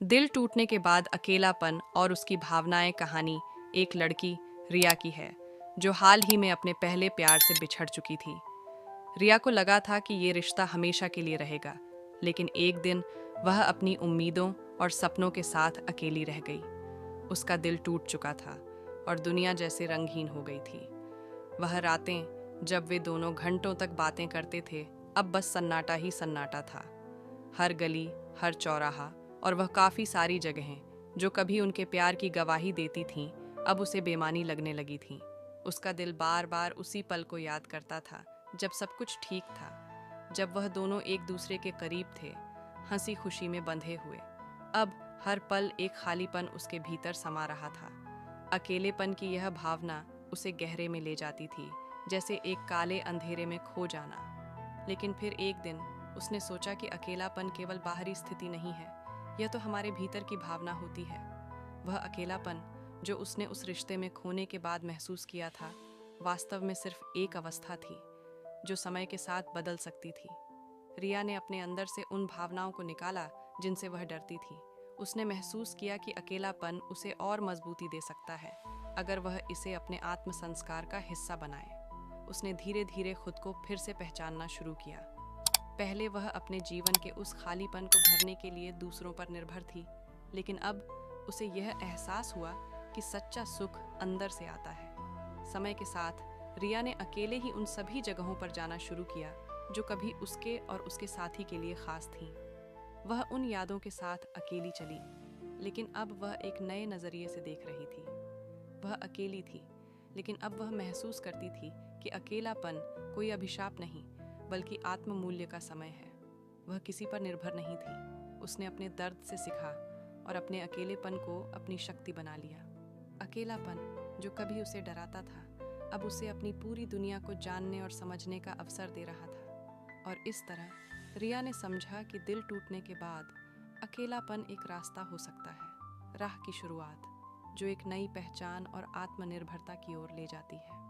दिल टूटने के बाद अकेलापन और उसकी भावनाएं कहानी एक लड़की रिया की है, जो हाल ही में अपने पहले प्यार से बिछड़ चुकी थी। रिया को लगा था कि ये रिश्ता हमेशा के लिए रहेगा, लेकिन एक दिन वह अपनी उम्मीदों और सपनों के साथ अकेली रह गई। उसका दिल टूट चुका था और दुनिया जैसे रंगहीन हो गई थी। वह रातें जब वे दोनों घंटों तक बातें करते थे, अब बस सन्नाटा ही सन्नाटा था। हर गली, हर चौराहा और वह काफ़ी सारी जगहें जो कभी उनके प्यार की गवाही देती थीं, अब उसे बेमानी लगने लगी थीं। उसका दिल बार बार उसी पल को याद करता था जब सब कुछ ठीक था, जब वह दोनों एक दूसरे के करीब थे, हंसी खुशी में बंधे हुए। अब हर पल एक खालीपन उसके भीतर समा रहा था। अकेलेपन की यह भावना उसे गहरे में ले जाती थी, जैसे एक काले अंधेरे में खो जाना। लेकिन फिर एक दिन उसने सोचा कि अकेलापन केवल बाहरी स्थिति नहीं है, यह तो हमारे भीतर की भावना होती है। वह अकेलापन जो उसने उस रिश्ते में खोने के बाद महसूस किया था, वास्तव में सिर्फ एक अवस्था थी जो समय के साथ बदल सकती थी। रिया ने अपने अंदर से उन भावनाओं को निकाला जिनसे वह डरती थी। उसने महसूस किया कि अकेलापन उसे और मजबूती दे सकता है अगर वह इसे अपने आत्म संस्कार का हिस्सा बनाए। उसने धीरे धीरे खुद को फिर से पहचानना शुरू किया। पहले वह अपने जीवन के उस खालीपन को भरने के लिए दूसरों पर निर्भर थी, लेकिन अब उसे यह एहसास हुआ कि सच्चा सुख अंदर से आता है। समय के साथ रिया ने अकेले ही उन सभी जगहों पर जाना शुरू किया जो कभी उसके और उसके साथी के लिए खास थीं। वह उन यादों के साथ अकेली चली, लेकिन अब वह एक नए नज़रिए से देख रही थी। वह अकेली थी, लेकिन अब वह महसूस करती थी कि अकेलापन कोई अभिशाप नहीं, बल्कि आत्ममूल्य का समय है। वह किसी पर निर्भर नहीं थी। उसने अपने दर्द से सीखा और अपने अकेलेपन को अपनी शक्ति बना लिया। अकेलापन जो कभी उसे डराता था, अब उसे अपनी पूरी दुनिया को जानने और समझने का अवसर दे रहा था। और इस तरह रिया ने समझा कि दिल टूटने के बाद अकेलापन एक रास्ता हो सकता है, राह की शुरुआत जो एक नई पहचान और आत्मनिर्भरता की ओर ले जाती है।